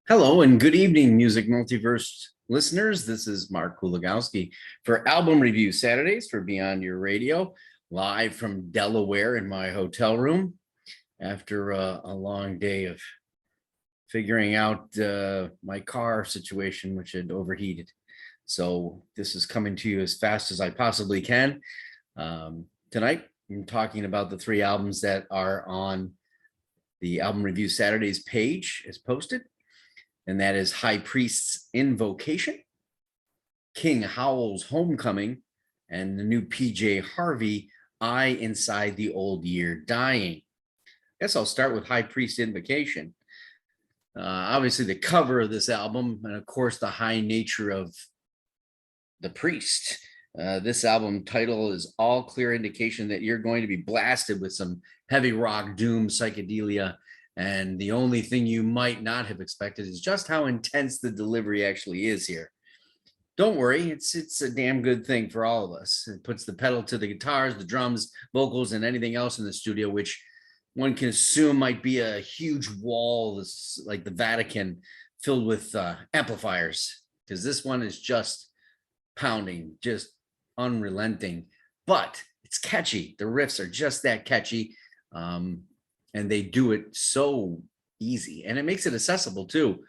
Hello and good evening, Music Multiverse listeners. This is Mark Kuligowski for Album Review Saturdays for Beyond Your Radio, live from Delaware in my hotel room after a long day of figuring out my car situation, which had overheated. So this is coming to you as fast as I possibly can. Tonight, I'm talking about the three albums that are on the Album Review Saturdays page as posted. And that is High Priest's Invocation, King Howl's Homecoming, and the new PJ Harvey, I Inside the Old Year Dying. I guess I'll start with High Priest's Invocation. Obviously, the cover of this album, and of course, the high nature of the priest. This album title is all clear indication that you're going to be blasted with some heavy rock, doom, psychedelia. And the only thing you might not have expected is just how intense the delivery actually is here. Don't worry, it's a damn good thing for all of us. It puts the pedal to the guitars, the drums, vocals, and anything else in the studio, which one can assume might be a huge wall like the Vatican filled with amplifiers, because this one is just pounding, just unrelenting, but it's catchy. The riffs are just that catchy. And they do it so easy, and it makes it accessible too.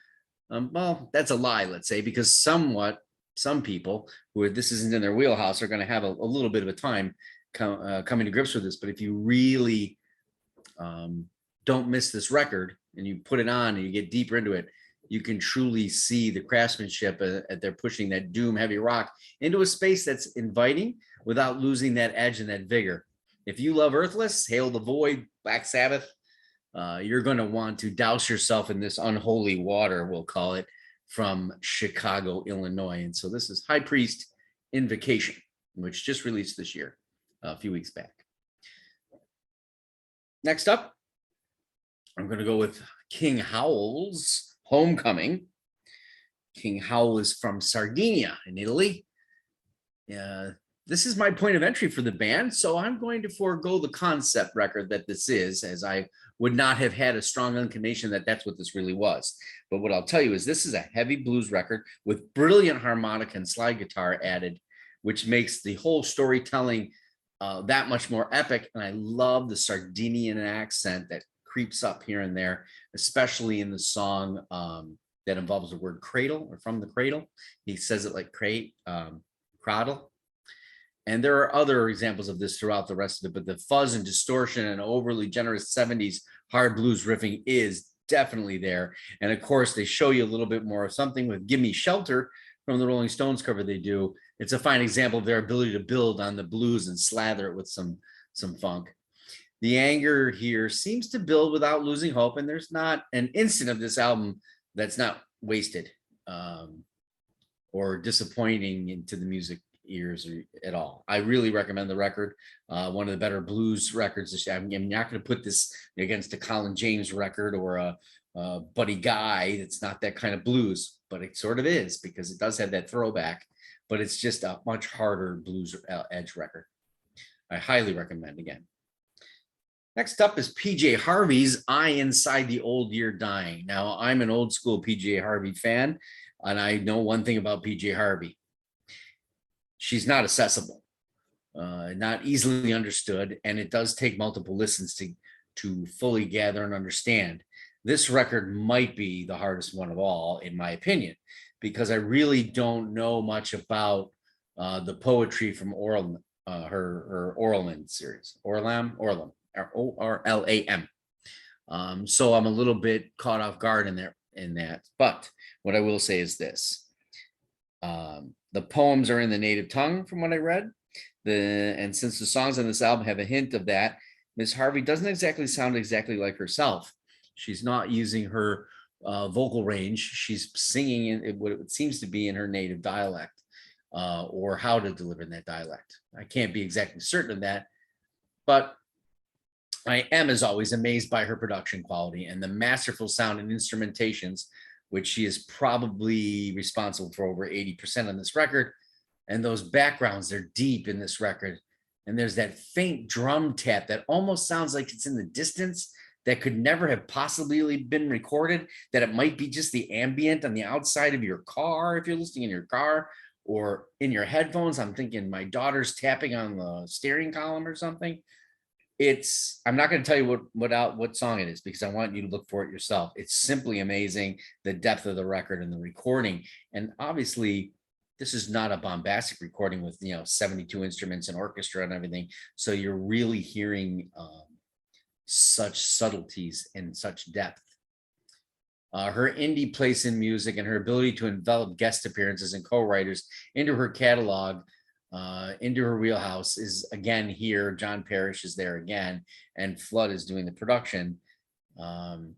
Well, that's a lie, let's say, because some people who this isn't in their wheelhouse are going to have a little bit of a time coming to grips with this. But if you really don't miss this record and you put it on and you get deeper into it, you can truly see the craftsmanship at they're pushing that doom heavy rock into a space that's inviting without losing that edge and that vigor. If you love Earthless, Hail the Void, Black Sabbath, you're going to want to douse yourself in this unholy water, we'll call it, from Chicago, Illinois. And so this is High Priest Invocation, which just released this year, a few weeks back. Next up, I'm going to go with King Howl's Homecoming. King Howl is from Sardinia in Italy. This is my point of entry for the band, so I'm going to forego the concept record that this is, as I would not have had a strong inclination that that's what this really was. But what I'll tell you is this is a heavy blues record with brilliant harmonica and slide guitar added, which makes the whole storytelling that much more epic. And I love the Sardinian accent that creeps up here and there, especially in the song that involves the word cradle, or from the cradle. He says it like cradle. And there are other examples of this throughout the rest of it, but the fuzz and distortion and overly generous 70s hard blues riffing is definitely there. And of course, they show you a little bit more of something with Gimme Shelter from the Rolling Stones cover they do. It's a fine example of their ability to build on the blues and slather it with some funk. The anger here seems to build without losing hope, and there's not an instant of this album that's not wasted or disappointing into the music ears at all. I really recommend the record. One of the better blues records this year. I'm not going to put this against a Colin James record or a Buddy Guy. It's not that kind of blues, but it sort of is, because it does have that throwback, but it's just a much harder blues edge record. I highly recommend again. Next up is PJ Harvey's I Inside the Old Year Dying. Now, I'm an old school PJ Harvey fan, and I know one thing about PJ Harvey. She's not accessible, not easily understood, and it does take multiple listens to fully gather and understand. This record might be the hardest one of all, in my opinion, because I really don't know much about the poetry from her Orlam series, Orlam, O-R-L-A-M. So I'm a little bit caught off guard in that. But what I will say is this. The poems are in the native tongue from what I read. And since the songs on this album have a hint of that, Miss Harvey doesn't exactly sound exactly like herself. She's not using her vocal range. She's singing in what it seems to be in her native dialect, or how to deliver in that dialect. I can't be exactly certain of that, but I am, as always, amazed by her production quality and the masterful sound and instrumentations, which she is probably responsible for over 80% on this record. And those backgrounds, they're deep in this record. And there's that faint drum tap that almost sounds like it's in the distance that could never have possibly been recorded, that it might be just the ambient on the outside of your car if you're listening in your car or in your headphones. I'm thinking my daughter's tapping on the steering column or something. I'm not going to tell you what song it is because I want you to look for it yourself. It's simply amazing, the depth of the record and the recording. And obviously, this is not a bombastic recording with 72 instruments and orchestra and everything. So you're really hearing such subtleties and such depth. Her indie place in music and her ability to envelop guest appearances and co-writers into her catalog, into her wheelhouse is again here. John Parrish is there again, and Flood is doing the production. The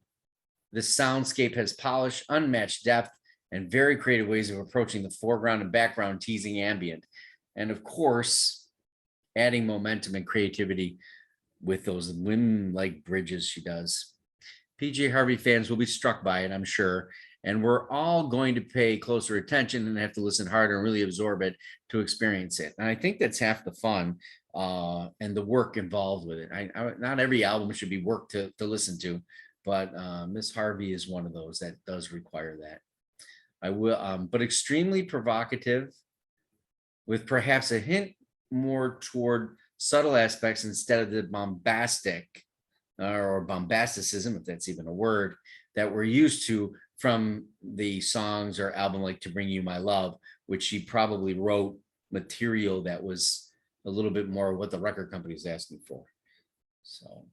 soundscape has polished, unmatched depth, and very creative ways of approaching the foreground and background teasing ambient. And of course, adding momentum and creativity with those wind-like bridges she does. PJ Harvey fans will be struck by it, I'm sure. And we're all going to pay closer attention and have to listen harder and really absorb it to experience it. And I think that's half the fun and the work involved with it. Not every album should be work to listen to, but Miss Harvey is one of those that does require that. But extremely provocative, with perhaps a hint more toward subtle aspects instead of the bombastic or bombasticism, if that's even a word, that we're used to from the songs or album like To Bring You My Love, which she probably wrote material that was a little bit more what the record company is asking for. So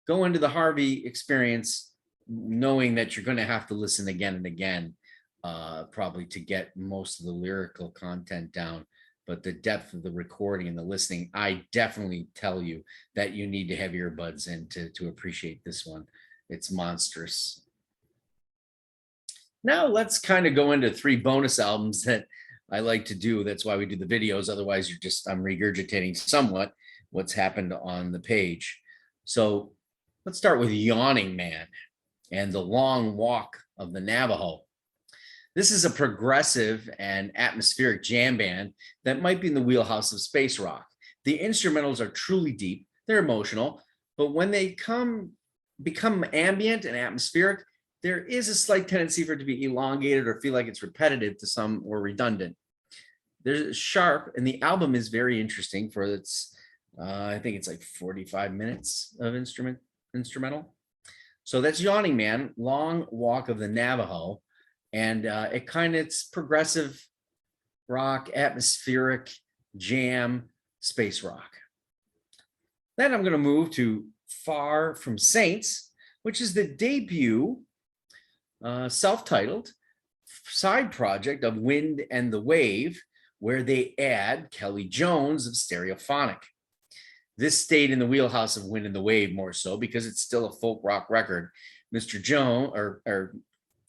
go into the Harvey experience knowing that you're going to have to listen again and again, probably to get most of the lyrical content down. But the depth of the recording and the listening, I definitely tell you that you need to have earbuds in to appreciate this one. It's monstrous. Now let's kind of go into 3 bonus albums that I like to do. That's why we do the videos. Otherwise, I'm regurgitating somewhat what's happened on the page. So let's start with Yawning Man and The Long Walk of the Navajo. This is a progressive and atmospheric jam band that might be in the wheelhouse of space rock. The instrumentals are truly deep, they're emotional, but when they become ambient and atmospheric, there is a slight tendency for it to be elongated or feel like it's repetitive to some or redundant. There's sharp, and the album is very interesting for its, I think it's like 45 minutes of instrumental. So that's Yawning Man, Long Walk of the Navajo. And it's progressive rock, atmospheric, jam, space rock. Then I'm going to move to Far From Saints, which is the debut self-titled side project of Wind and the Wave, where they add Kelly Jones of Stereophonic. This stayed in the wheelhouse of Wind and the Wave more so because it's still a folk rock record. Mr.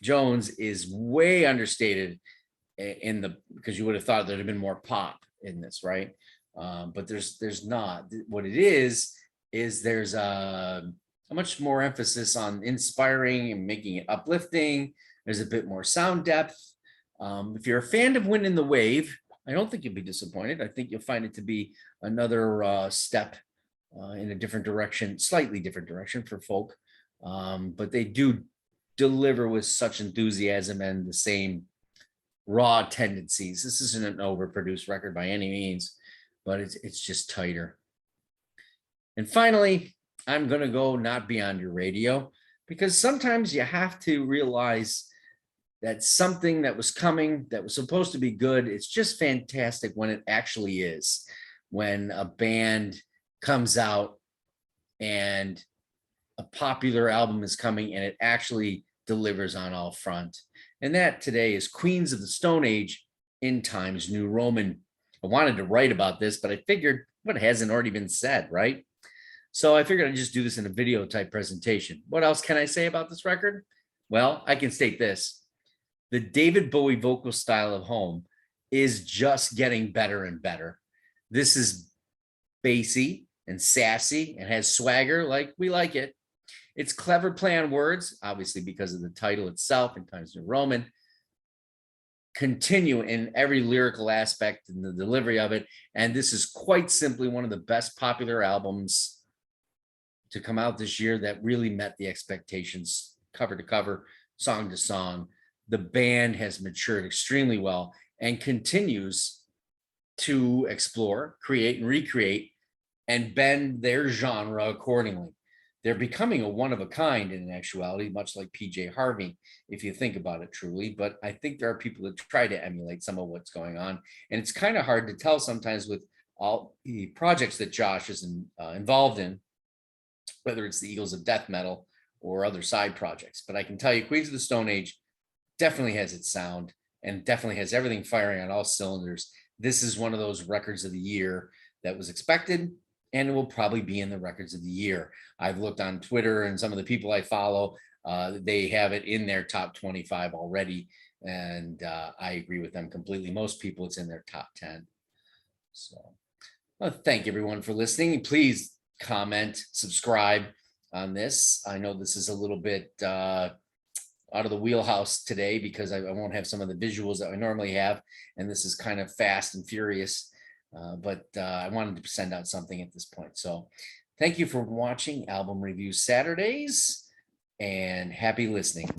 Jones is way understated because you would have thought there'd have been more pop in this, right? But there's not. What it is there's a much more emphasis on inspiring and making it uplifting. There's a bit more sound depth. If you're a fan of Wind in the Wave, I don't think you'll be disappointed. I think you'll find it to be another step in a different direction, slightly different direction for folk. But they do deliver with such enthusiasm and the same raw tendencies. This isn't an overproduced record by any means, but it's just tighter. And finally, I'm going to go Not Beyond Your Radio, because sometimes you have to realize that something that was coming, that was supposed to be good, it's just fantastic when it actually is. When a band comes out and a popular album is coming and it actually delivers on all front. And that today is Queens of the Stone Age, In Times New Roman. I wanted to write about this, but I figured what hasn't already been said, right? So I figured I'd just do this in a video type presentation. What else can I say about this record? Well, I can state this. The David Bowie vocal style of Home is just getting better and better. This is bassy and sassy and has swagger like we like it. It's clever play on words, obviously because of the title itself, In Times New Roman, continue in every lyrical aspect and the delivery of it. And this is quite simply one of the best popular albums to come out this year that really met the expectations, cover to cover, song to song. The band has matured extremely well and continues to explore, create, and recreate and bend their genre accordingly. They're becoming a one of a kind in actuality, much like PJ Harvey, if you think about it truly. But I think there are people that try to emulate some of what's going on. And it's kind of hard to tell sometimes with all the projects that Josh is involved in, whether it's the Eagles of Death Metal or other side projects. But I can tell you, Queens of the Stone Age definitely has its sound and definitely has everything firing on all cylinders. This is one of those records of the year that was expected, and it will probably be in the records of the year. I've looked on Twitter and some of the people I follow, they have it in their top 25 already. And I agree with them completely. Most people, it's in their top 10. So thank everyone for listening. Please comment, subscribe on this. I know this is a little bit out of the wheelhouse today because I won't have some of the visuals that I normally have. And this is kind of fast and furious. But I wanted to send out something at this point. So thank you for watching Album Review Saturdays and happy listening.